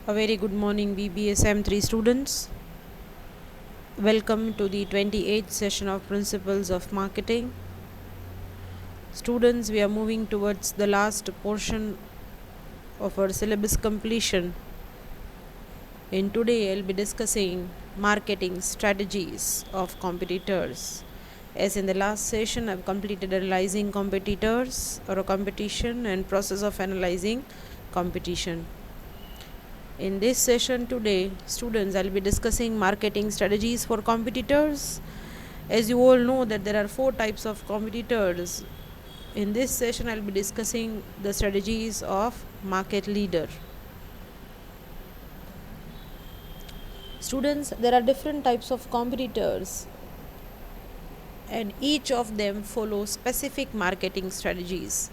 A very good morning, BBSM 3 students. Welcome to the 28th session of Principles of Marketing. Students, we are moving towards the last portion of our syllabus completion. And today I'll be discussing marketing strategies of competitors. As in the last session, I've completed analyzing competitors or a competition and process of analyzing competition. In this session today, students, I'll be discussing marketing strategies for competitors. As you all know that there are 4 types of competitors. In this session, I'll be discussing the strategies of market leader. Students, there are different types of competitors and each of them follows specific marketing strategies.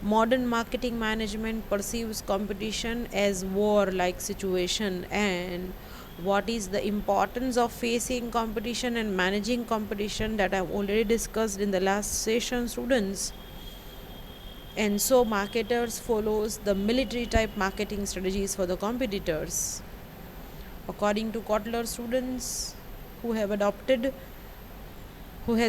Modern marketing management perceives competition as war-like situation, and what is the importance of facing competition and managing competition that I've already discussed in the last session, students. And so marketers follows the military type marketing strategies for the competitors. According to Kotler, students who has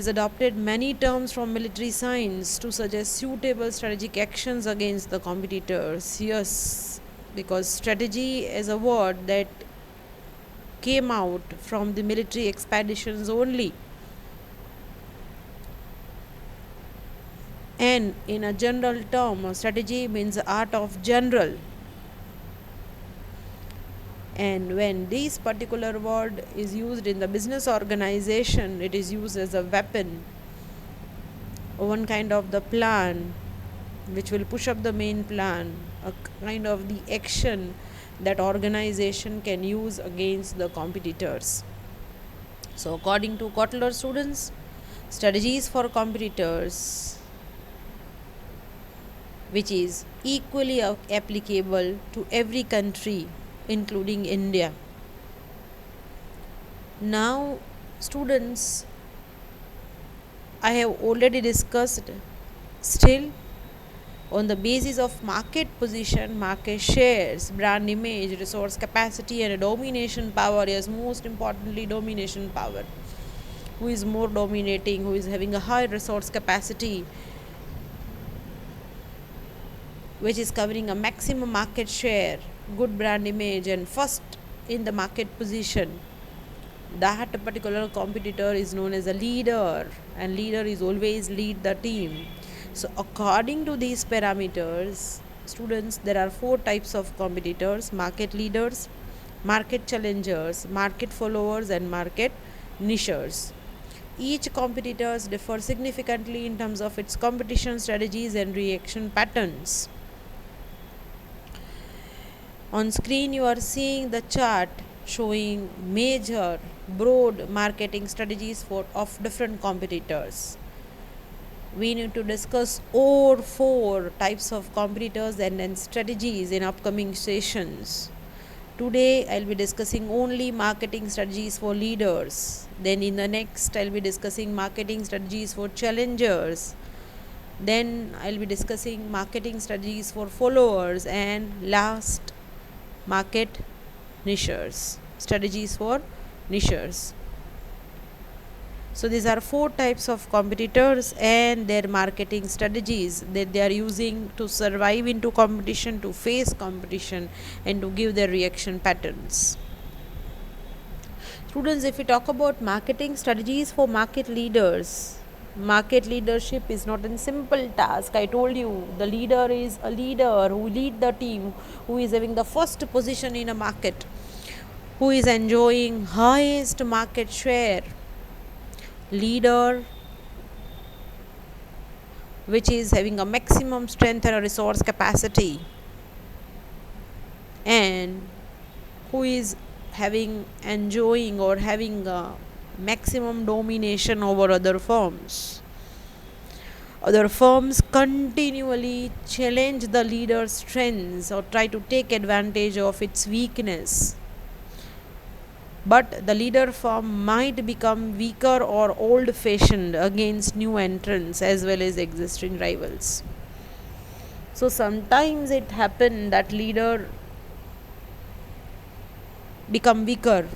adopted many terms from military science to suggest suitable strategic actions against the competitors. Yes, because strategy is a word that came out from the military expeditions only. And in a general term, strategy means the art of general. And when this particular word is used in the business organization, it is used as a weapon, one kind of the plan which will push up the main plan, a kind of the action that organization can use against the competitors. So according to Kotler, students, strategies for competitors which is equally applicable to every country including India. Now students, I have already discussed still on the basis of market position, market shares, brand image, resource capacity, and domination power. Yes, most importantly, domination power. Who is more dominating, who is having a high resource capacity, which is covering a maximum market share, good brand image, and first in the market position. That particular competitor is known as a leader, and leader is always lead the team. So according to these parameters, students, there are 4 types of competitors: market leaders, market challengers, market followers, and market nichers. Each competitors differ significantly in terms of its competition strategies and reaction patterns. On screen you are seeing the chart showing major broad marketing strategies of different competitors. We need to discuss all 4 types of competitors and then strategies in upcoming sessions. Today I'll be discussing only marketing strategies for leaders. Then in the next I'll be discussing marketing strategies for challengers. Then I'll be discussing marketing strategies for followers, and last, market nichers, strategies for nichers. So these are 4 types of competitors and their marketing strategies that they are using to survive into competition, to face competition, and to give their reaction patterns. Students, if we talk about marketing strategies for market leaders, market leadership is not a simple task. I told you the leader is a leader who lead the team, who is having the first position in a market, who is enjoying highest market share. Leader which is having a maximum strength and a resource capacity, and who is enjoying or having a maximum domination over other firms. Other firms continually challenge the leader's strengths or try to take advantage of its weakness. But the leader firm might become weaker or old fashioned against new entrants as well as existing rivals. So sometimes it happens that leader become weaker,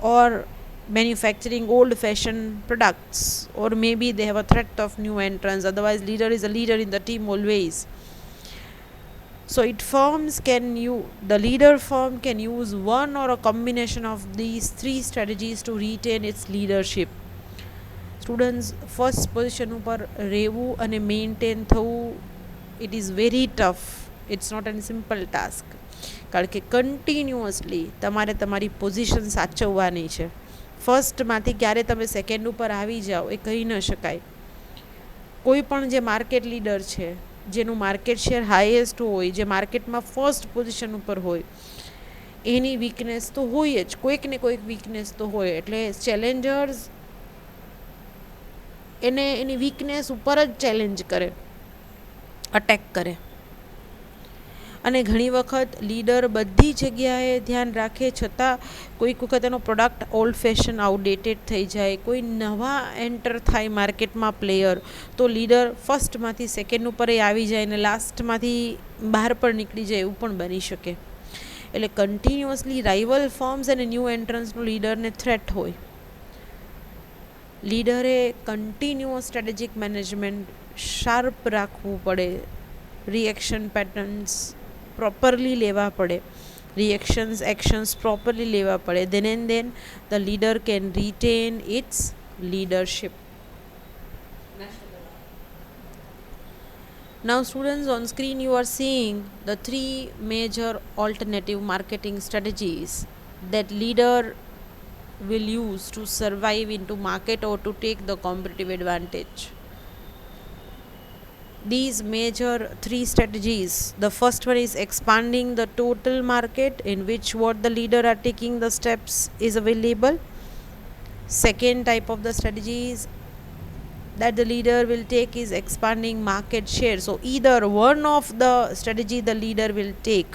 or manufacturing old fashioned products, or maybe they have a threat of new entrants. Otherwise, leader is a leader in the team always. So the leader firm can use one or a combination of these three strategies to retain its leadership. Students, first position ઉપર રહેવું અને maintain થવું, it is very tough. It's not an simple task, કારણ કે continuously તમારે તમારી position સાચવવાની છે. ફર્સ્ટમાંથી ક્યારે તમે સેકન્ડ ઉપર આવી જાઓ એ કહી ન શકાય. કોઈ પણ જે માર્કેટ લીડર છે, જેનું માર્કેટ શેર હાઈએસ્ટ હોય, જે માર્કેટમાં ફર્સ્ટ પોઝિશન ઉપર હોય, એની વીકનેસ તો હોય જ, કોઈક ને કોઈક વીકનેસ તો હોય. એટલે ચેલેન્જર્સ એને એની વીકનેસ ઉપર જ ચેલેન્જ કરે, અટેક કરે. અને ઘણી વખત લીડર બધી જગ્યાએ ધ્યાન રાખે છતાં કોઈક વખત એનો પ્રોડક્ટ ઓલ્ડ ફેશન આઉટડેટેડ થઈ જાય, કોઈ નવા એન્ટર થાય માર્કેટમાં પ્લેયર, તો લીડર ફર્સ્ટમાંથી સેકન્ડ ઉપર આવી જાય અને લાસ્ટમાંથી બહાર પણ નીકળી જાય, એવું પણ બની શકે. એટલે કન્ટિન્યુઅસલી રાઇવલ ફર્મ્સ અને ન્યૂ એન્ટ્રન્સનું લીડરને થ્રેટ હોય. લીડરે કન્ટિન્યુઅસ સ્ટ્રેટેજિક મેનેજમેન્ટ શાર્પ રાખવું પડે, રિએક્શન પેટર્ન્સ પ્રોપરલી લેવા પડે, એક્શન્સ પ્રોપરલી લેવા પડે. then the leader can retain its leadership. Now students, on screen you are seeing the three major alternative marketing strategies that leader will use to survive into market or to take the competitive advantage. These major three strategies, the first one is expanding the total market, in which what the leader are taking the steps is available. Second type of the strategies that the leader will take is expanding market share. So either one of the strategy the leader will take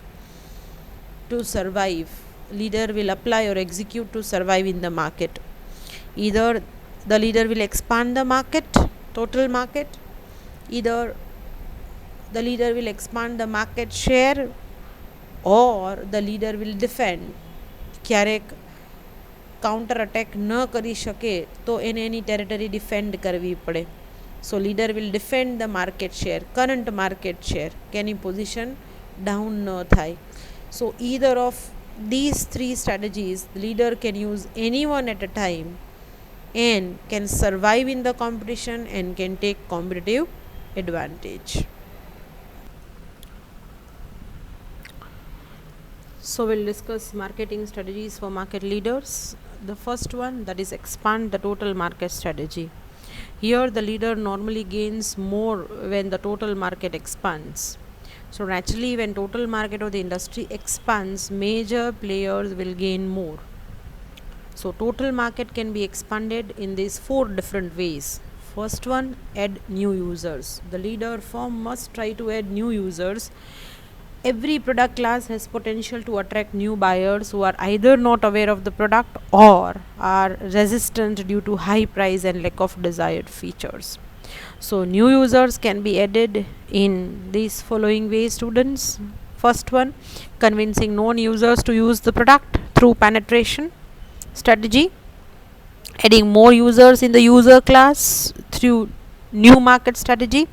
to survive, leader will apply or execute to survive in the market. Either the leader will expand the market, total market, either the leader will expand the market share, or the leader will defend. ક્યારેક counter attack ન કરી શકે તો એને એની territory defend કરવી પડે. So leader will defend the market share, current market share, કે એની પોઝિશન ડાઉન ન થાય. સો either of these three strategies, the leader can use any one at a time and can survive in the competition and can take competitive advantage. So we'll discuss marketing strategies for market leaders. The first one, that is expand the total market strategy. Here the leader normally gains more when the total market expands. So naturally, when total market of the industry expands, major players will gain more. So total market can be expanded in these four different ways. First one, add new users. The leader firm must try to add new users. Every product class has potential to attract new buyers who are either not aware of the product or are resistant due to high price and lack of desired features. So new users can be added in these following ways, students. First one, convincing non-users to use the product through penetration strategy. Adding more users in the user class through new market strategy.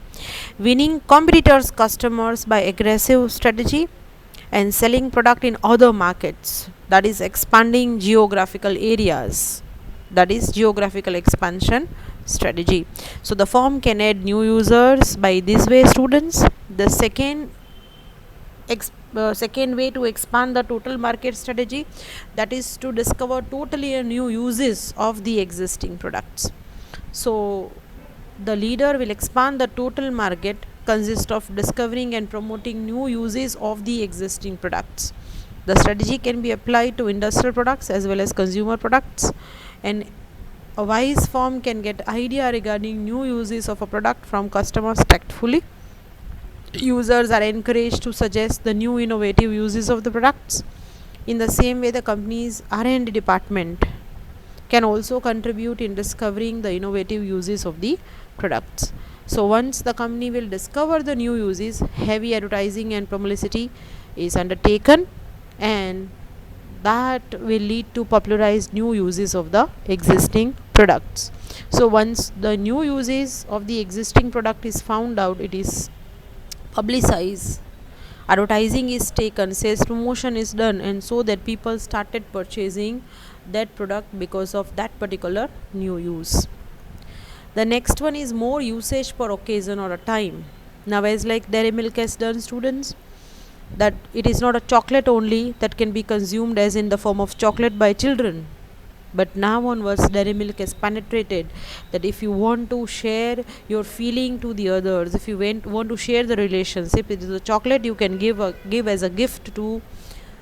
Winning competitors' customers by aggressive strategy. And selling product in other markets, that is expanding geographical areas, that is geographical expansion strategy. So the firm can add new users by this way, students. The second way to expand the total market strategy, that is to discover totally new uses of the existing products. So the leader will expand the total market consist of discovering and promoting new uses of the existing products. The strategy can be applied to industrial products as well as consumer products, and a wise firm can get idea regarding new uses of a product from customers tactfully. Users are encouraged to suggest the new innovative uses of the products. In the same way, the company's R&D department can also contribute in discovering the innovative uses of the products. So once the company will discover the new uses, heavy advertising and publicity is undertaken, and that will lead to popularize new uses of the existing products. So once the new uses of the existing product is found out, it is publicized, advertising is taken, sales promotion is done, and so that people started purchasing that product because of that particular new use. The next one is more usage per occasion or a time. Now, as like Dairy Milk has done, students, that it is not a chocolate only that can be consumed as in the form of chocolate by children, but now onwards Dairy Milk has penetrated that if you want to share your feeling to the others, if you want to share the relationship, it is a chocolate you can give as a gift to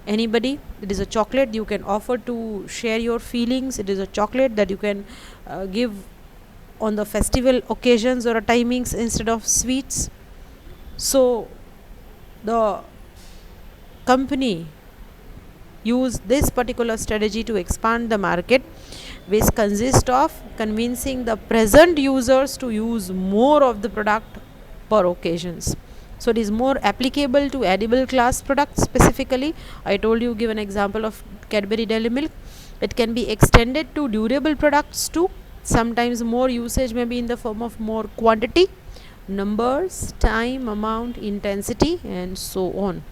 anybody. It is a chocolate you can offer to share your feelings. It is a chocolate that you can give on the festival occasions or timings instead of sweets. So the company use this particular strategy to expand the market, which consists of convincing the present users to use more of the product per occasions. So it is more applicable to edible class products specifically. I told you, give an example of Cadbury Dairy Milk. It can be extended to durable products too. Sometimes more usage may be in the form of more quantity, numbers, time, amount, intensity, and so on.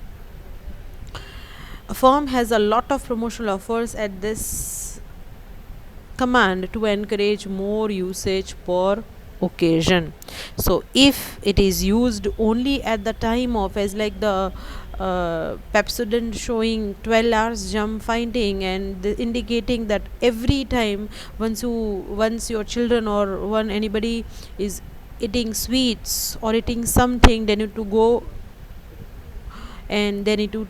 A firm has a lot of promotional offers at this command to encourage more usage per occasion. So if it is used only at the time of, as like the Pepsodent showing 12 hours jump finding and indicating that every time once your children or one anybody is eating sweets or eating something, they need to go and they need to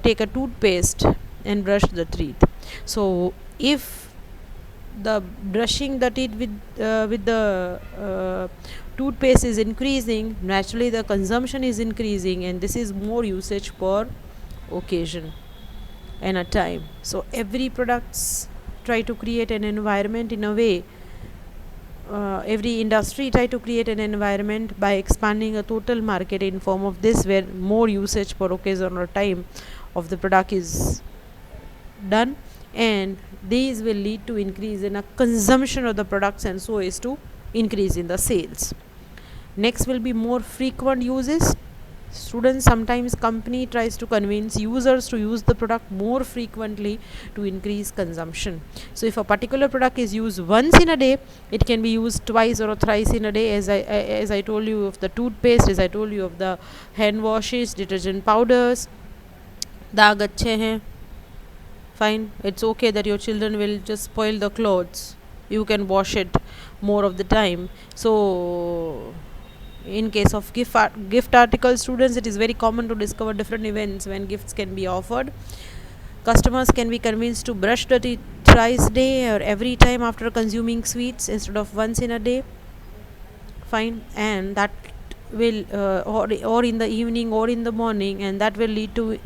take a toothpaste and brush the teeth. So if the brushing the teeth with the toothpaste is increasing, naturally the consumption is increasing, and this is more usage per occasion and a time. So every products try to create an environment in a way, every industry try to create an environment by expanding a total market in form of this, where more usage per occasion or time of the product is done, and these will lead to increase in a consumption of the products, and so is to increase in the sales. Next will be more frequent uses. Students, sometimes company tries to convince users to use the product more frequently to increase consumption. So if a particular product is used once in a day, it can be used twice or thrice in a day, as I told you of the toothpaste, as I told you of the hand washes, detergent powders. दाग अच्छे हैं, fine, it's okay that your children will just spoil the clothes, you can wash it more of the time. So in case of gift article students, it is very common to discover different events when gifts can be offered. Customers can be convinced to brush the teeth thrice a day or every time after consuming sweets instead of once in a day, fine, and that will or in the evening or in the morning, and that will lead to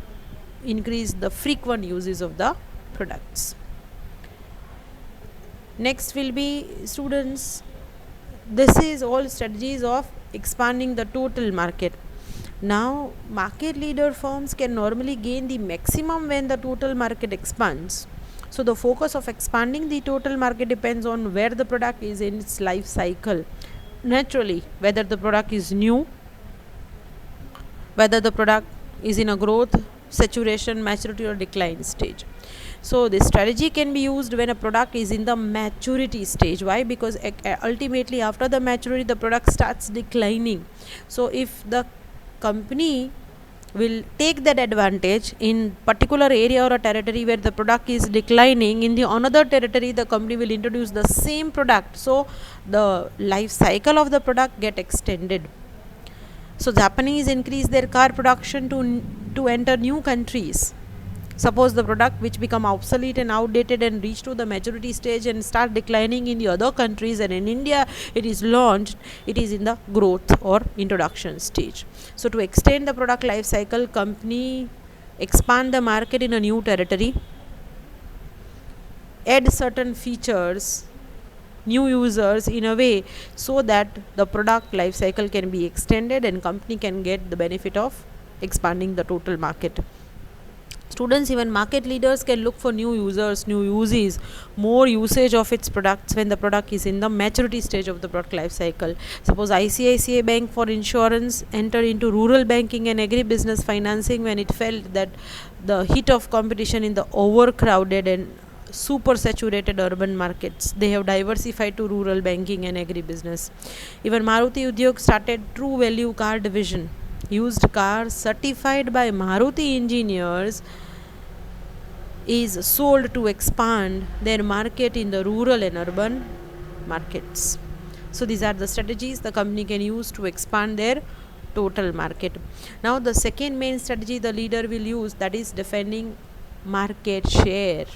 increase the frequent uses of the products. Next will be, students, this is all strategies of expanding the total market. Now market leader firms can normally gain the maximum when the total market expands. So the focus of expanding the total market depends on where the product is in its life cycle. Naturally, whether the product is new, whether the product is in a growth, saturation, maturity, or decline stage. So this strategy can be used when a product is in the maturity stage. Why? Because ultimately after the maturity the product starts declining. So if the company will take that advantage in particular area or a territory where the product is declining, in the another territory the company will introduce the same product, so the life cycle of the product get extended. So Japanese increase their car production to enter new countries. Suppose the product which become obsolete and outdated and reach to the maturity stage and start declining in the other countries, and in India it is launched, it is in the growth or introduction stage. So to extend the product life cycle, company expand the market in a new territory, add certain features, new users in a way so that the product life cycle can be extended and company can get the benefit of expanding the total market. Students, even market leaders can look for new users, new uses, more usage of its products when the product is in the maturity stage of the product life cycle. Suppose ICICI Bank for insurance entered into rural banking and agribusiness financing when it felt that the heat of competition in the overcrowded and super saturated urban markets. They have diversified to rural banking and agribusiness. Even Maruti Udyog started True Value Car division. Used cars certified by Maruti engineers is sold to expand their market in the rural and urban markets. So these are the strategies the company can use to expand their total market. Now the second main strategy the leader will use, that is defending market share.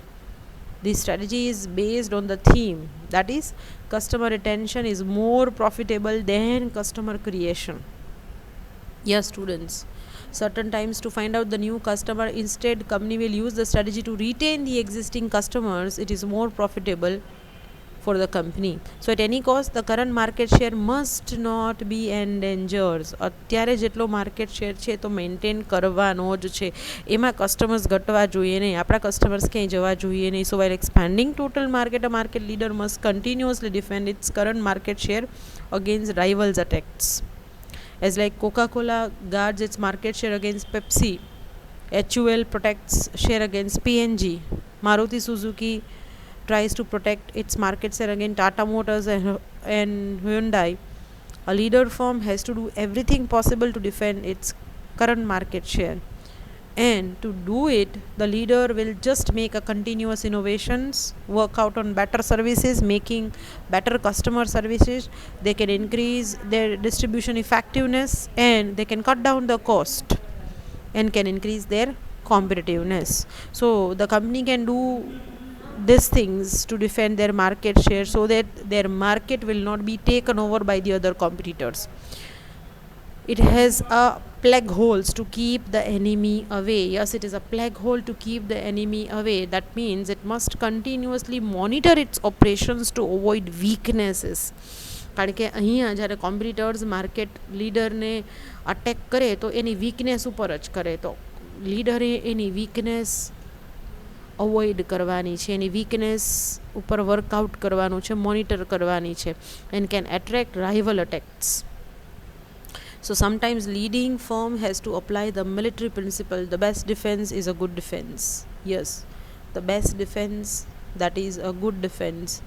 This strategy is based on the theme, that is customer retention is more profitable than customer creation. Yes, students, certain times to find out the new customer, instead company will use the strategy to retain the existing customers. It is more profitable for the company. So at any cost the current market share must not be endangered. અત્યારે જેટલો market share છે તો maintain કરવાનો જ છે, એમાં customers ઘટવા જોઈએ નહીં, આપણા કસ્ટમર્સ ક્યાંય જવા જોઈએ નહીં. સો while expanding total market, a market leader must continuously defend its current market share against rivals attacks. As like Coca-Cola guards its market share against Pepsi, HUL protects share against PNG, Maruti Suzuki tries to protect its market share against Tata Motors and Hyundai. A leader firm has to do everything possible to defend its current market share. And to do it, the leader will just make a continuous innovations, work out on better services, making better customer services. They can increase their distribution effectiveness and they can cut down the cost and can increase their competitiveness. So the company can do these things to defend their market share so that their market will not be taken over by the other competitors. It has a plague holes to keep the enemy away. Yes, it is a plague hole to keep the enemy away. That means it must continuously monitor its operations to avoid weaknesses. કારણ કે અહીંયા જ્યારે competitors market લીડરને attack કરે તો એની weakness ઉપર જ કરે, તો લીડરે એની વીકનેસ અવોઇડ કરવાની છે, એની વીકનેસ ઉપર વર્કઆઉટ કરવાનું છે, મોનિટર કરવાની છે, and can attract rival attacks. So sometimes leading firm has to apply the military principle, the best defense is a good defense. Yes, the best defense, that is a good defense.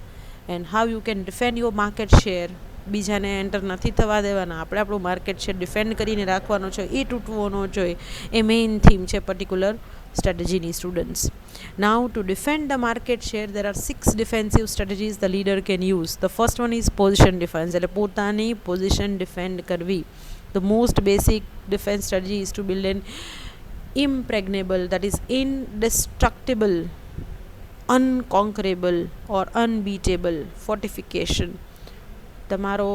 And how you can defend your market share, બીજાને enter નથી થવા દેવાના, આપણે આપણું market share defend કરીને રાખવાનો છે, એ તૂટવો ન જોઈએ, એ મેઇન થીમ છે પર્ટિક્યુલર સ્ટ્રેટેજીની. Students, now to defend the market share there are 6 defensive strategies the leader can use. The first one is position defense, એટલે પોતાની પોઝિશન ડિફેન્ડ કરવી. The most basic defense strategy is to build an impregnable, that is indestructible, unconquerable or unbeatable fortification. તમારો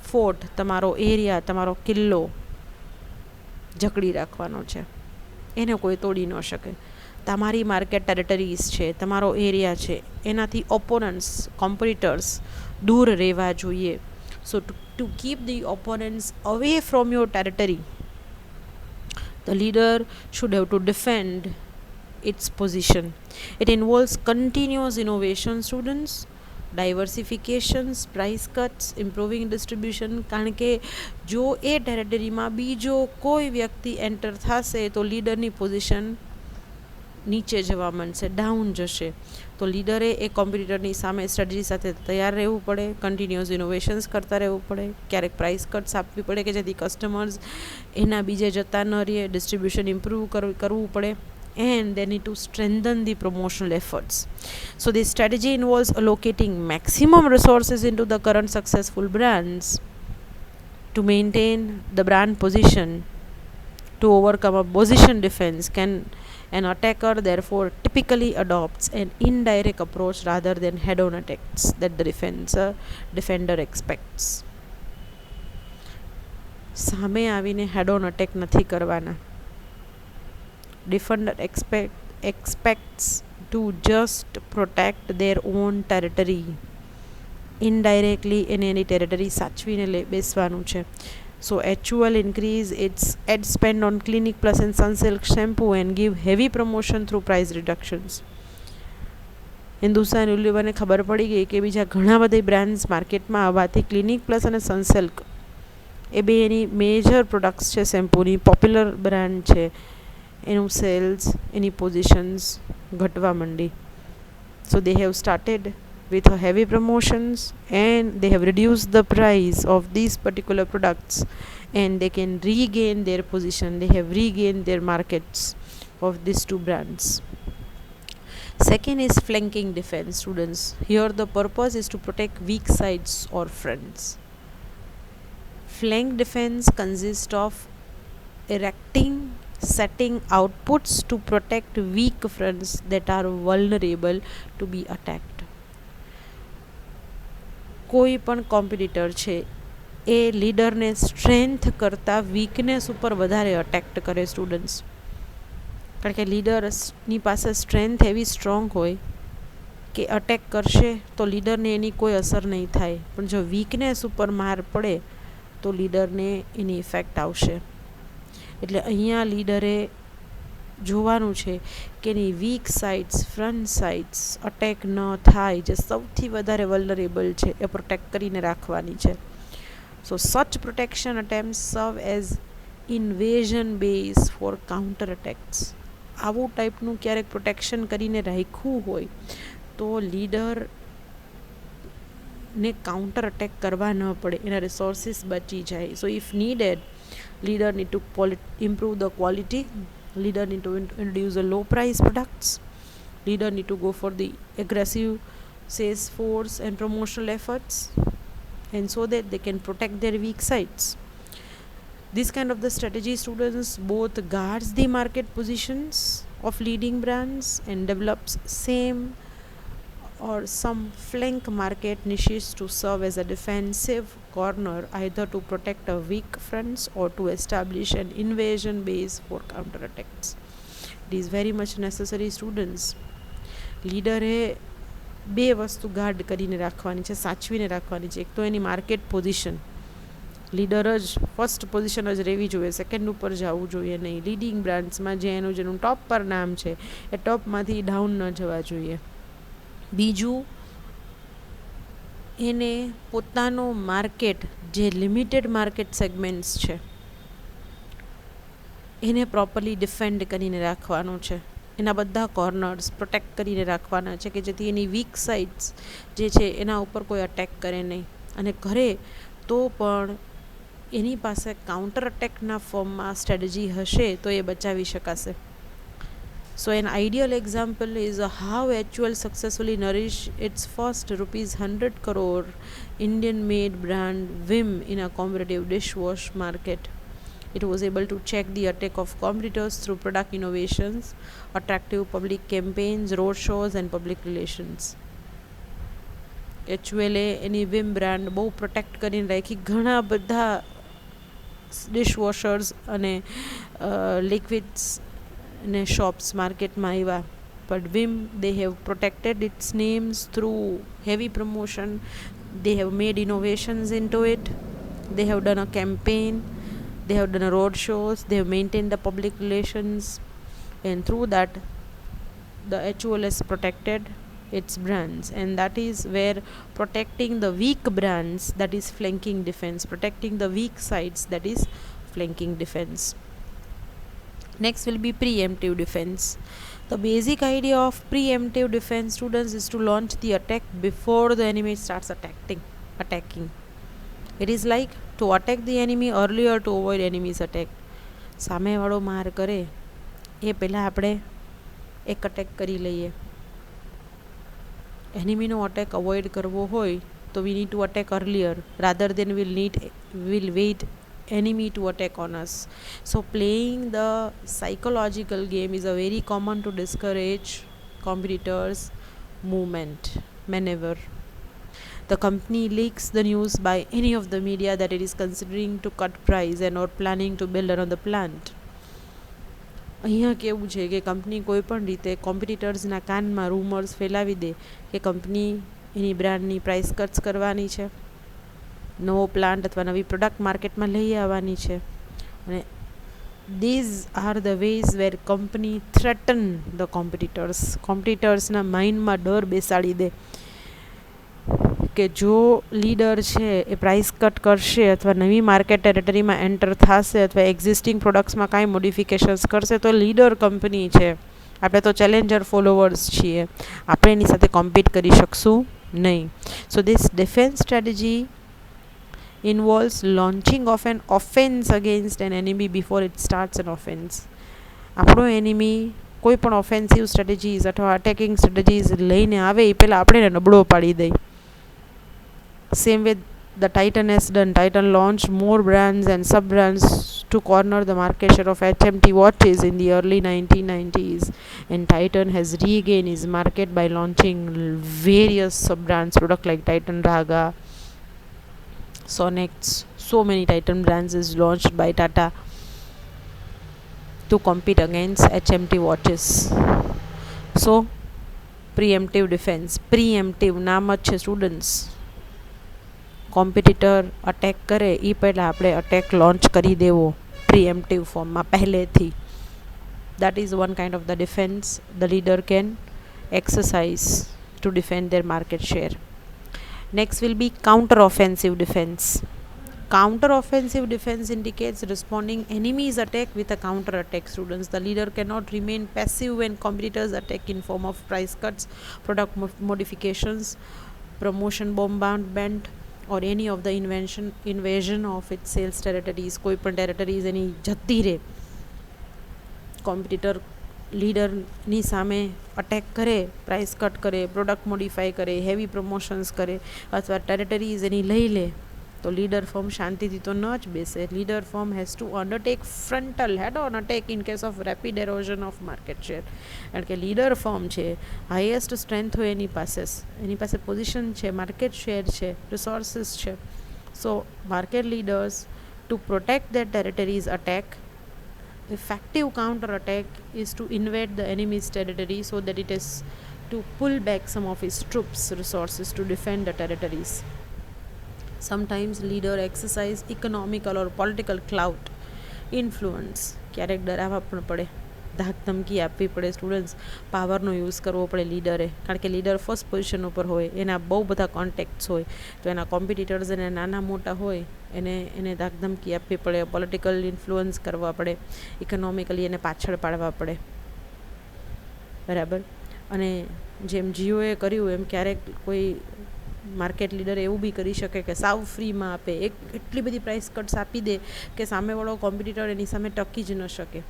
fort, તમારો area, તમારો કિલ્લો જકડી રાખવાનો છે, એને કોઈ તોડી ન શકે. તમારી માર્કેટ ટેરિટરીઝ છે, તમારો એરિયા છે, એનાથી ઓપોનન્ટ્સ, કોમ્પિટિટર્સ દૂર રહેવા જોઈએ. So to keep the opponents away from your territory, the leader should have to defend its position. It involves continuous innovation, students, diversifications, price cuts, improving distribution. કારણ કે જો એ ટેરિટરીમાં બીજો કોઈ વ્યક્તિ એન્ટર થશે તો લીડરની પોઝિશન નીચે જવા માંડશે, ડાઉન જશે. તો લીડરે એ કોમ્પિટિટરની સામે સ્ટ્રેટેજી સાથે તૈયાર રહેવું પડે, કન્ટિન્યુઅસ ઇનોવેશન્સ કરતા રહેવું પડે, ક્યારેક પ્રાઇસ કટ્સ આપવી પડે કે જેથી કસ્ટમર્સ એના બીજે જતા ન રહે, ડિસ્ટ્રીબ્યુશન ઇમ્પ્રૂવ કરવું પડે, and they need to strengthen the promotional efforts. So this strategy involves allocating maximum resources into the current successful brands to maintain the brand position. To overcome a position defense, an attacker therefore typically adopts an indirect approach rather than head-on attacks that the defender expects. સામે આવીને head-on attack નથી કરવાના. Defender expects to just protect their own territory. Indirectly એને એની territory સાચવીને બેસવાનું છે. So HUL increase its ad spend on Clinic Plus and Sunsilk shampoo and give heavy promotion through price reductions. Hindustan યુનિલિવરને ખબર પડી ગઈ કે બીજા ઘણા બધી બ્રાન્ડ્સ માર્કેટમાં આવવાથી ક્લિનિક પ્લસ અને સનસિલ્ક એ બે એની મેજર પ્રોડક્ટ્સ છે શેમ્પૂની, પોપ્યુલર બ્રાન્ડ છે, એનું સેલ્સ, એની પોઝિશન્સ ઘટવા માંડી. So they have started with heavy promotions and they have reduced the price of these particular products and they can regain their position. They have regained their markets of these two brands. Second is flanking defense, students. Here the purpose is to protect weak sides or fronts. Flank defense consists of erecting setting outputs to protect weak fronts that are vulnerable to be attacked. કોઈ પણ competitor છે એ લીડરને strength કરતાં weakness ઉપર વધારે અટેક્ટ કરે students. કારણ કે લીડરની પાસે સ્ટ્રેન્થ એવી સ્ટ્રોંગ હોય કે અટેક કરશે તો લીડરને એની કોઈ અસર નહીં થાય, પણ જો વીકનેસ ઉપર માર પડે તો લીડરને એની ઇફેક્ટ આવશે. એટલે અહીંયા લીડરે જોવાનું છે કે એની weak sides, front sides attack ન થાય, જે સૌથી વધારે વલ્નરેબલ છે એ પ્રોટેક્ટ કરીને રાખવાની છે. So such protection attempt serve as invasion base for counter attacks. આવું ટાઈપનું ક્યારેક પ્રોટેક્શન કરીને રાખ્યું હોય તો લીડરને કાઉન્ટર અટેક કરવા ન પડે, એના રિસોર્સિસ બચી જાય. સો if needed, leader need to improve the quality, leader need to introduce the low price products, leader need to go for the aggressive sales force and promotional efforts, and so that they can protect their weak sides. This kind of the strategy, students, both guards the market positions of leading brands and develops same or some flank market niches to serve as a defensive corner, either to protect a weak fronts or to establish an invasion base for counterattacks. It is very much necessary, students. લીડરે બે વસ્તુ guard કરીને રાખવાની છે, સાચવીને રાખવાની છે. એક તો એની માર્કેટ પોઝિશન, લીડર જ ફર્સ્ટ પોઝિશન જ રહેવી જોઈએ, સેકન્ડ ઉપર જવું જોઈએ નહીં. લીડિંગ બ્રાન્ડ્સમાં જે જેનું ટોપ પર નામ છે એ ટોપમાંથી ડાઉન ન જવા જોઈએ. બીજું, એને પોતાનો માર્કેટ, જે લિમિટેડ માર્કેટ સેગમેન્ટ્સ છે એને પ્રોપરલી ડિફેન્ડ કરીને રાખવાનું છે. એના બધા કોર્નર્સ પ્રોટેક્ટ કરીને રાખવાના છે કે જેથી એની વીક સાઇડ્સ જે છે એના ઉપર કોઈ અટેક કરે નહીં, અને કરે તો પણ એની પાસે કાઉન્ટર અટેકના ફોર્મમાં સ્ટ્રેટેજી હશે તો એ બચાવી શકાશે. So an ideal example is how HUL successfully nourished its first ₹100 crore Indian made brand Vim in a competitive dishwash market. It was able to check the attack of competitors through product innovations, attractive public campaigns, road shows and public relations. HUL any Vim brand બહુ protect કરીને રાખી. ઘણા બધા ડિશવોશર્સ અને liquids અને shops માર્કેટમાં આવ્યા, but Vim they have protected its names through heavy promotion. They have made innovations into it. They have done a campaign. They have done a road shows. They have maintained the public relations, and through that the HUL has protected its brands, and that is where protecting the weak brands, that is flanking defense, protecting the weak sides, that is flanking defense. Next will be preemptive defense. The basic idea of preemptive defense, students, is to launch the attack before the enemy starts attacking. It is like to attack the enemy earlier to avoid enemy's attack. સામેવાળો માર કરે એ પહેલાં આપણે એક attack કરી લઈએ. એનિમીનો attack avoid કરવો હોય તો we need to attack earlier rather than we'll wait enemy to attack on us. So playing the psychological game is a very common to discourage competitors' movement, maneuver. The company leaks the news by any of the media that it is considering to cut price and or planning to build another plant. અહીંયા કેવું છે કે company કોઈ પણ રીતે કોમ્પિટિટર્સના કાનમાં rumours ફેલાવી દે કે કંપની એની બ્રાન્ડની પ્રાઇસ કટ્સ કરવાની છે, નવો પ્લાન્ટ અથવા નવી પ્રોડક્ટ માર્કેટમાં લઈ આવવાની છે. અને these are the ways where company threaten the કોમ્પિટિટર્સના માઇન્ડમાં ડર બેસાડી દે કે જો લીડર છે એ પ્રાઇસ કટ કરશે અથવા નવી માર્કેટ ટેરેટરીમાં એન્ટર થશે અથવા એક્ઝિસ્ટિંગ પ્રોડક્ટ્સમાં કાંઈ મોડિફિકેશન્સ કરશે તો લીડર કંપની છે, આપણે તો ચેલેન્જર ફોલોવર્સ છીએ, આપણે એની સાથે કોમ્પિટ કરી શકશું નહીં. So this defence strategy involves launching of an offense against an enemy before it starts an offense. આપણો એનિમી કોઈ પણ ઓફેન્સિવ સ્ટ્રેટેજીઝ અથવા અટેકિંગ સ્ટ્રેટેજીઝ લઈને આવે એ પહેલાં આપણે એને નબળો પાડી દઈએ. Same way the Titan has done. Titan launched more brands and sub-brands to corner the market share of HMT watches in the early 1990s, and Titan has regained his market by launching various sub-brands product like Titan Raga, Sonex. So many Titan brands is launched by Tata to compete against HMT watches. So preemptive defense, preemptive નામ જ છે students. Competitor attack કરે એ પહેલાં આપણે attack launch કરી દેવો preemptive ફોર્મમાં પહેલેથી. that is one kind of the defense the leader can exercise to defend their market share. Next will be counter offensive defense. Counter offensive defense indicates responding enemy's attack with a counter attack. Students, the leader cannot remain passive when competitors attack in form of price cuts, product modifications, promotion bombardment, or any of the invasion of its sales territories. કોઈ પણ ટેરેટરીઝ એની જતી રહે, competitor લીડરની સામે attack કરે, price cut કરે, product modify કરે, heavy promotions કરે અથવા ટેરેટરીઝ એની લઈ લે તો લીડર ફર્મ શાંતિથી તો ન જ બેસે. Leader firm has to undertake frontal head on attack in case of rapid erosion of market share. કારણ કે લીડર ફર્મ છે, હાઈએસ્ટ સ્ટ્રેન્થ હોય એની પાસે પોઝિશન છે, માર્કેટ શેર છે, રિસોર્સિસ છે. So market leaders to protect their territories attack. Effective counter attack is to invade the enemy's territory so that it is to pull back some of his troops resources to defend the territories. Sometimes leader exercise economical or political clout influence. ક્યારેક ડરાવવા પણ પડે, ધાક ધમકી આપવી પડે. Students, પાવરનો use કરવો પડે લીડરે, કારણ કે લીડર ફર્સ્ટ પોઝિશન ઉપર હોય, એના બહુ બધા કોન્ટેક્ટ્સ હોય, તો એના કોમ્પિટિટર્સ એને નાના મોટા હોય એને ધાક ધમકી આપવી પડે, પોલિટિકલ ઇન્ફ્લુઅન્સ કરવા પડે, ઇકોનોમિકલી એને પાછળ પાડવા પડે. બરાબર. અને જેમ જીઓએ કર્યું એમ ક્યારેક કોઈ માર્કેટ લીડર એવું બી કરી શકે કે સાવ ફ્રીમાં આપે, એટલી બધી પ્રાઇસ કટ્સ આપી દે કે સામેવાળો કોમ્પિટિટર એની સામે ટકી જ ન શકે.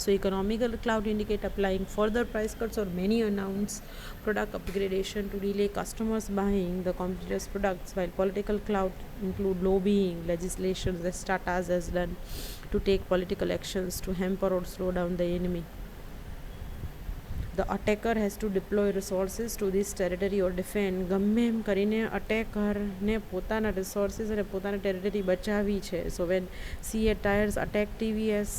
So economical clout indicate applying further price cuts or many announced product upgradation to delay customers buying the competitors' products, while political clout include lobbying, legislation that Tata has done to take political actions to hamper or slow down the enemy. The attacker has to deploy resources to this territory or defend. ગમે એમ કરીને અટેકરને પોતાના resources અને પોતાની territory બચાવી છે. So when Fiat Tires attack TVS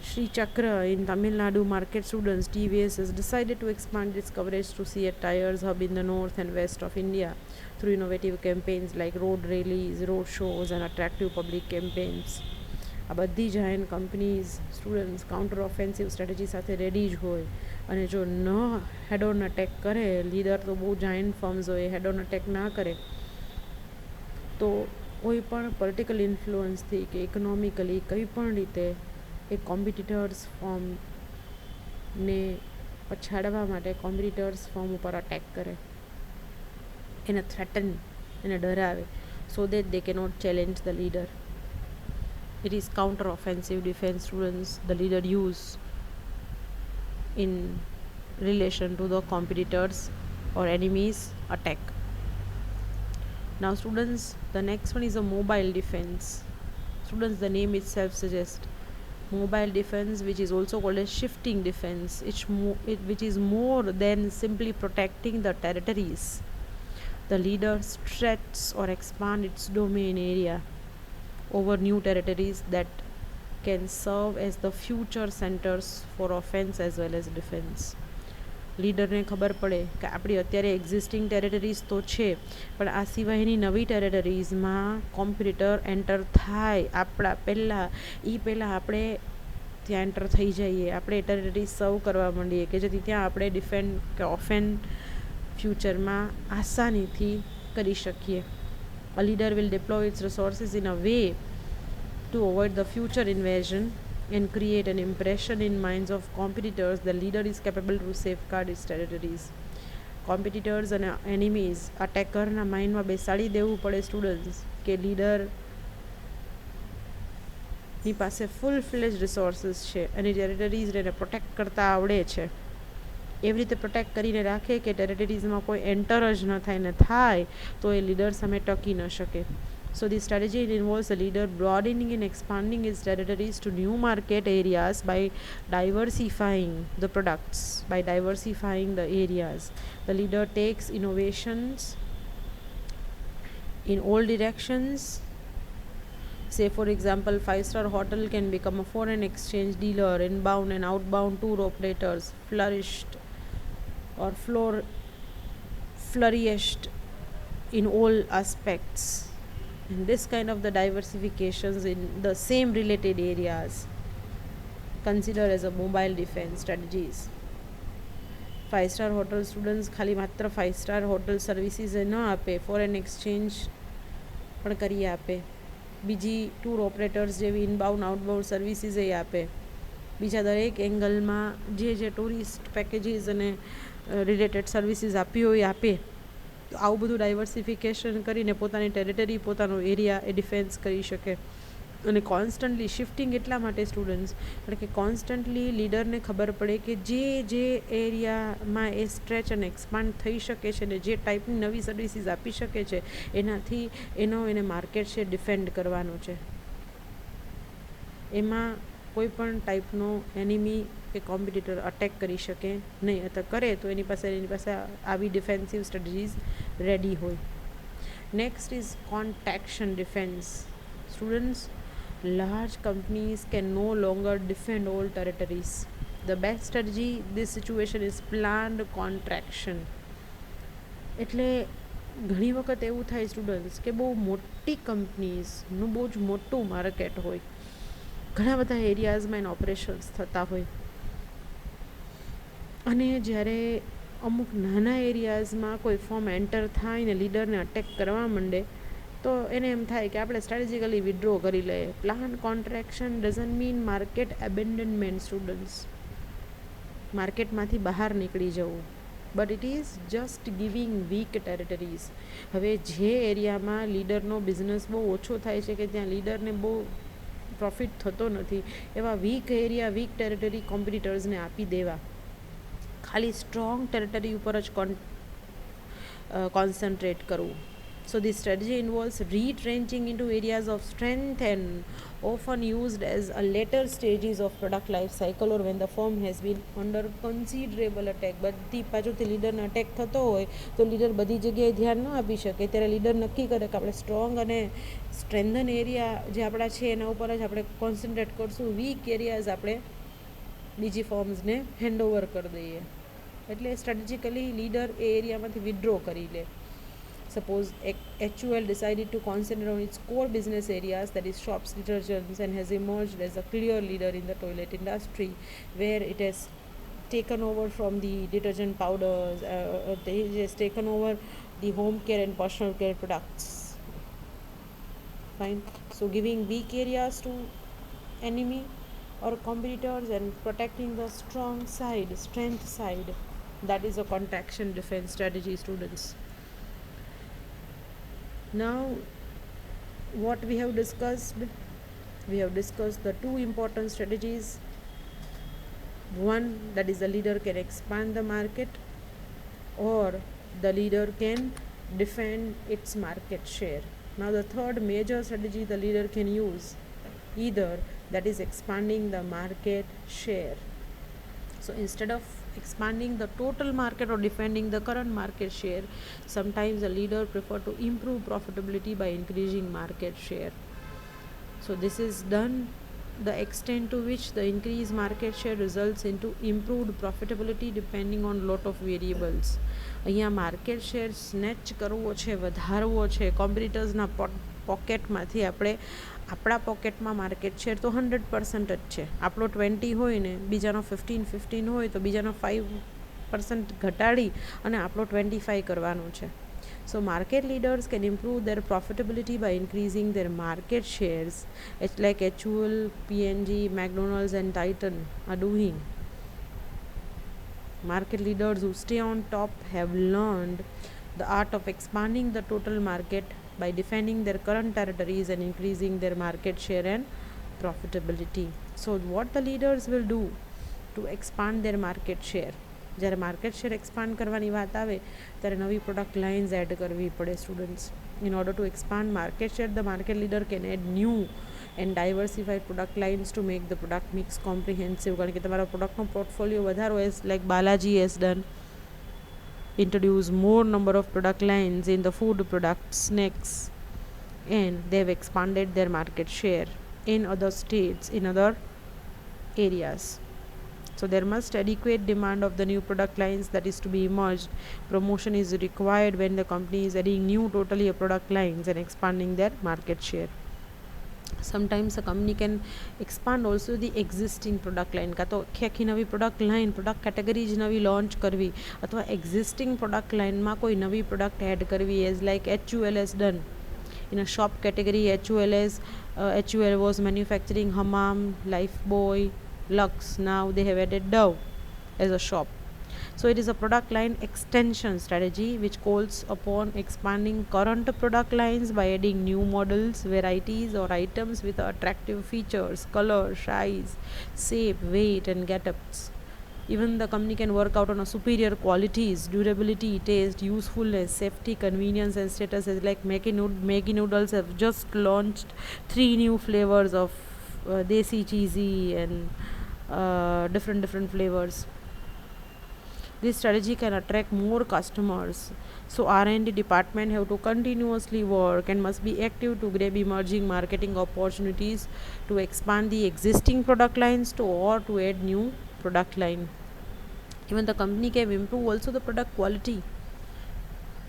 Sri Chakra in Tamil Nadu market, students, TVS has decided to expand its coverage to Fiat Tires hub in the north and west of India through innovative campaigns like road rallies, road shows and attractive public campaigns. આ બધી giant companies students counter offensive strategy સાથે ready જ હોય, અને જો ન head on attack કરે, leader તો બહુ જાયન્ટ ફર્મ્સ હોય, હેડ ઓન અટેક ના કરે તો કોઈ પણ પોલિટિકલ ઇન્ફ્લુઅન્સથી કે ઇકોનોમિકલી કંઈ પણ રીતે એ કોમ્પિટિટર્સ ફોર્મને પછાડવા માટે કોમ્પિટિટર્સ ફોર્મ ઉપર અટેક કરે, એને થ્રેટન, એને ડરાવે, so that they cannot challenge the leader. It is counter offensive defense, students, the leader use in relation to the competitors or enemies attack. Now students, the next one is a mobile defense. Students, the name itself suggests mobile defense, which is also called as shifting defense, which is more than simply protecting the territories. The leader stretches or expands its domain area over new territories that can serve as the future centers for offense as well as defense. લીડરને ખબર પડે કે આપણી અત્યારે existing ટેરેટરીઝ તો છે, પણ આ સિવાયની નવી ટેરેટરીઝમાં કોમ્પિટિટર એન્ટર થાય આપણા પહેલાં આપણે ત્યાં એન્ટર થઈ જઈએ, આપણે ટેરેટરી સર્વ કરવા માંડીએ કે જેથી ત્યાં આપણે ડિફેન્ડ કે ઓફેન્ડ ફ્યુચરમાં આસાનીથી કરી શકીએ. A leader will deploy its resources in a way to avoid the future invasion and create an impression in minds of competitors. The leader is capable to safeguard its territories. Competitors અને enemies અટેકરના માઇન્ડમાં બેસાડી દેવું પડે students કે લીડરની પાસે ફૂલ fledged resources છે અને ટેરેટરીઝને protect કરતા આવડે છે. એવી રીતે પ્રોટેક્ટ કરીને રાખે કે ટેરેટરીઝમાં કોઈ એન્ટર જ ન થાય, ને થાય તો એ લીડર સામે ટકી ન શકે. So the strategy involves the leader broadening and expanding its territories to new market areas by diversifying the products, by diversifying the areas. The leader takes innovations in all directions. Say for example, 5-star hotel can become a foreign exchange dealer, inbound and outbound tour operators flourished in all aspects. And this kind of the diversifications in the same related areas considered as a mobile defense strategies. 5-star hotel students ખાલી માત્ર 5-star hotel services ન આપે, foreign exchange પણ કરી આપે, બીજી tour operators જેવી ઇનબાઉન્ડ આઉટબાઉન્ડ services એ આપે, બીજા દરેક એંગલમાં જે ટુરિસ્ટ પેકેજીસ અને રિલેટેડ સર્વિસીસ આપી હોય આપે. તો આવું બધું ડાયવર્સિફિકેશન કરીને પોતાની ટેરેટરી, પોતાનો એરિયા એ ડિફેન્સ કરી શકે. અને કોન્સ્ટન્ટલી શિફ્ટિંગ એટલા માટે સ્ટુડન્ટ્સ, કારણ કે કોન્સ્ટન્ટલી લીડરને ખબર પડે કે જે એરિયામાં એ સ્ટ્રેચ અને એક્સપાન્ડ થઈ શકે છે ને જે ટાઈપની નવી સર્વિસીસ આપી શકે છે એનાથી એને માર્કેટ શેર ડિફેન્ડ કરવાનો છે. એમાં કોઈ પણ ટાઈપનો એનિમી કે કોમ્પિટિટર અટેક કરી શકે નહીં, અથવા કરે તો એની પાસે આવી ડિફેન્સિવ સ્ટ્રેટેજીસ રેડી હોય. Next is contraction defence. Students, large companies can no longer defend all territories. The best strategy in this situation is planned contraction. એટલે ઘણી વખત એવું થાય સ્ટુડન્ટ્સ કે બહુ મોટી કંપનીઝનું બહુ જ મોટું માર્કેટ હોય, ઘણા બધા એરિયાઝમાં એના ઓપરેશન્સ થતા હોય, અને જ્યારે અમુક નાના એરિયાઝમાં કોઈ ફોર્મ એન્ટર થાય ને લીડરને અટેક કરવા માંડે તો એને એમ થાય કે આપણે સ્ટ્રેટેજિકલી વિડ્રો કરી લઈએ. Plan contraction doesn't mean market abandonment students, માર્કેટમાંથી બહાર નીકળી જવું, but it is just giving weak territories. હવે જે એરિયામાં લીડરનો બિઝનેસ બહુ ઓછો થાય છે કે ત્યાં લીડરને બહુ પ્રોફિટ થતો નથી, એવા વીક એરિયા, વીક ટેરેટરી કોમ્પિટિટર્સને આપી દેવા, ખાલી સ્ટ્રોંગ ટેરેટરી ઉપર જ કોન્સન્ટ્રેટ કરવું. So this strategy involves retrenching into areas of strength and often used as a later stages of product life cycle or when the firm has been under considerable attack. બધી બાજુથી લીડરને attack થતો હોય તો leader બધી જગ્યાએ ધ્યાન ન આપી શકે, ત્યારે લીડર નક્કી કરે કે આપણે સ્ટ્રોંગ અને સ્ટ્રેન્થન એરિયા જે આપણા છે એના ઉપર જ આપણે કોન્સન્ટ્રેટ કરશું, વીક એરિયાઝ આપણે બીજી ફોર્મ્સને હેન્ડઓવર કરી દઈએ. એટલે સ્ટ્રેટેજિકલી લીડર એ એરિયામાંથી વિડ્રો કરી લે. Suppose HUL decided to concentrate on its core business areas, that is shops, detergents, and has emerged as a clear leader in the toilet industry, where it has taken over from the detergent powders, it has taken over the home care and personal care products. Fine. So giving weak areas to enemy or competitors and protecting the strong side, strength side, that is a contraction defense strategy, students. Now what we have discussed the two important strategies. One, that is the leader can expand the market, or the leader can defend its market share. Now the third major strategy the leader can use, either that is expanding the market share. So instead of expanding the total market or defending the current market share, sometimes the leader prefer to improve profitability by increasing market share. So this is done the extent to which the increased market share results into improved profitability depending on lot of variables. અહીંયા market share snatch કરવો છે, વધારવો છે કોમ્પિટિટર્સના પોકેટમાંથી, આપણે આપણા પોકેટમાં market share તો 100% જ છે. આપણો 20 હોય ને બીજાનો 15 હોય તો બીજાનો 5% ઘટાડી અને આપણો 25 કરવાનો છે. So market leaders can improve their profitability by increasing their market shares. It's like HUL, P&G, McDonald's and Titan are doing. Market leaders who stay on top have learned the art of expanding the total market by defending their current territories and increasing their market share and profitability. So what the leaders will do to expand their market share? જ્યારે market share expand કરવાની વાત આવે ત્યારે નવી product lines add કરવી પડે students. In order to expand market share, the market leader can add new and diversified product lines to make the product mix comprehensive. કારણ કે તમારા પ્રોડક્ટનો પોર્ટફોલિયો વધારો as like Balaji has done, introduce more number of product lines in the food products, snacks, and they've expanded their market share in other states, in other areas. So there must adequate demand of the new product lines that is to be emerged. Promotion is required when the company is adding new totally product lines and expanding their market share. Sometimes a company can expand also the existing product line. કાં તો આખી નવી product line, product category જ નવી launch કરવી, અથવા existing product લાઇનમાં કોઈ નવી પ્રોડક્ટ એડ કરવી, as like HUL has done. In a shop category, HUL was manufacturing Hamam, Lifebuoy, Lux. Now they have added Dove as a shop. So it is a product line extension strategy which calls upon expanding current product lines by adding new models, varieties or items with attractive features, color, size, shape, weight and get-ups. Even the company can work out on a superior qualities, durability, taste, usefulness, safety, convenience and status. As like Maggi noodles have just launched 3 new flavors of desi cheesy and different flavors. This strategy can attract more customers. So R&D department have to continuously work and must be active to grab emerging marketing opportunities to expand the existing product lines or to add new product line. Even the company can improve also the product quality.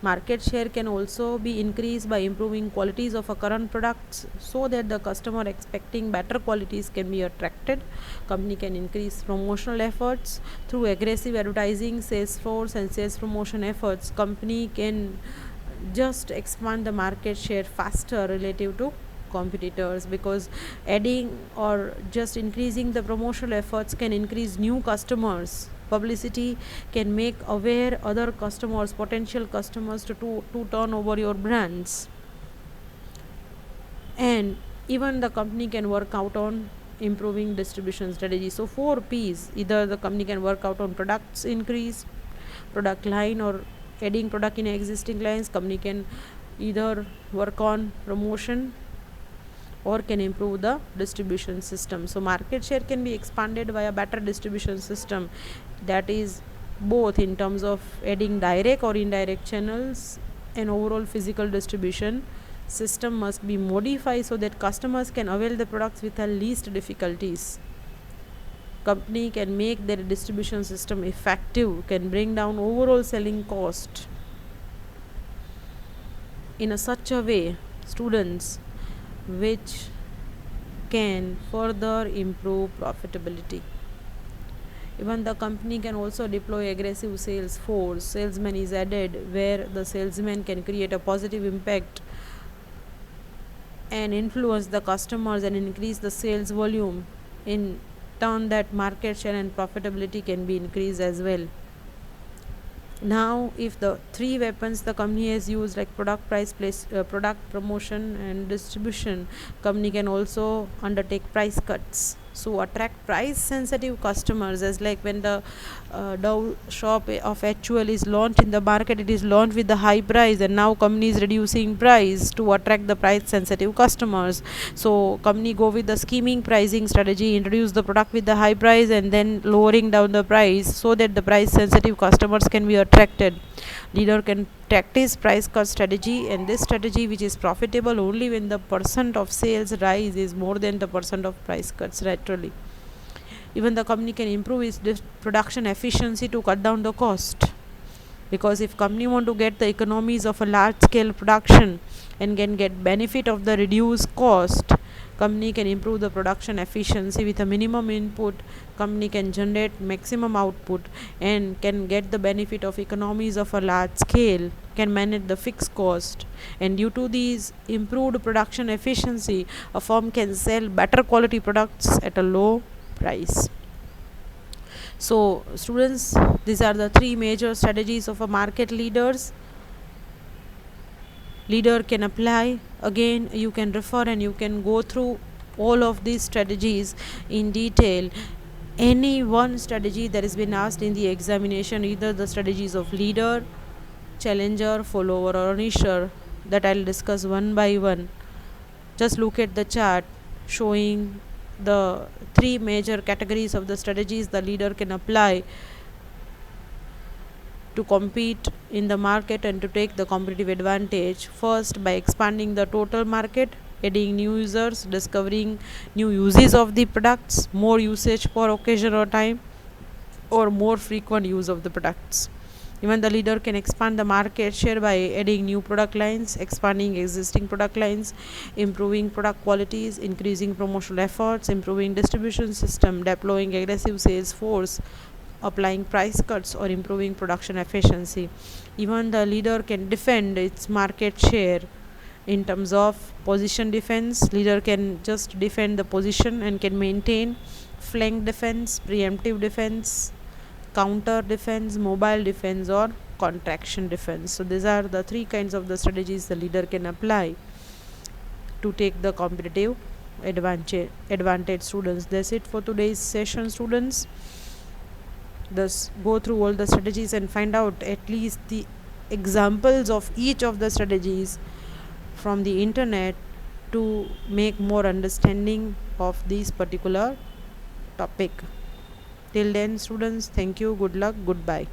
Market share can also be increased by improving qualities of a current products so that the customer expecting better qualities can be attracted. Company can increase promotional efforts through aggressive advertising, sales force and sales promotion efforts. Company can just expand the market share faster relative to competitors, because adding or just increasing the promotional efforts can increase new customers. Publicity can make aware other customers, potential customers to turn over your brands. And even the company can work out on improving distribution strategy. So 4 P's: either the company can work out on products increase, product line or adding product in existing lines. Company can either work on promotion or can improve the distribution system. So market share can be expanded via better distribution system, that is both in terms of adding direct or indirect channels, and overall physical distribution system must be modified so that customers can avail the products with the least difficulties. Company can make their distribution system effective, can bring down overall selling cost in a such a way, students, which can further improve profitability. Even the company can also deploy aggressive sales force. Salesman is added where the salesman can create a positive impact and influence the customers and increase the sales volume. In turn, that market share and profitability can be increased as well. Now if the 3 weapons the company has used, like product product promotion and distribution, company can also undertake price cuts so attract price sensitive customers. As like when the Dove shop of HUL is launched in the market, it is launched with the high price, and now company is reducing price to attract the price sensitive customers. So company go with the scheming pricing strategy, introduce the product with the high price and then lowering down the price so that the price sensitive customers can be attracted. Leader can practice price cut strategy, and this strategy which is profitable only when the percent of sales rise is more than the percent of price cuts laterally. Even the company can improve its production efficiency to cut down the cost, because if company want to get the economies of a large scale production and can get benefit of the reduced cost, company can improve the production efficiency. With a minimum input, company can generate maximum output and can get the benefit of economies of a large scale, can manage the fixed cost, and due to these improved production efficiency, a firm can sell better quality products at a low price. So students, these are the three major strategies of a market leader can apply. Again, you can refer and you can go through all of these strategies in detail. Any one strategy that has been asked in the examination, either the strategies of leader, challenger, follower, or finisher, that I'll discuss one by one. Just look at the chart showing the three major categories of the strategies the leader can apply to compete in the market and to take the competitive advantage. First, by expanding the total market, adding new users, discovering new uses of the products, more usage per occasion or time, or more frequent use of the products. Even the leader can expand the market share by adding new product lines, expanding existing product lines, improving product qualities, increasing promotional efforts, improving distribution system, deploying aggressive sales force, applying price cuts, or improving production efficiency. Even the leader can defend its market share in terms of position defense. Leader can just defend the position and can maintain flank defense, preemptive defense, counter defense, mobile defense, or contraction defense. So these are the three kinds of the strategies the leader can apply to take the competitive advantage. Students, that's it for today's session. Students, thus go through all the strategies and find out at least the examples of each of the strategies from the internet to make more understanding of this particular topic. Till then, students, thank you, good luck, goodbye.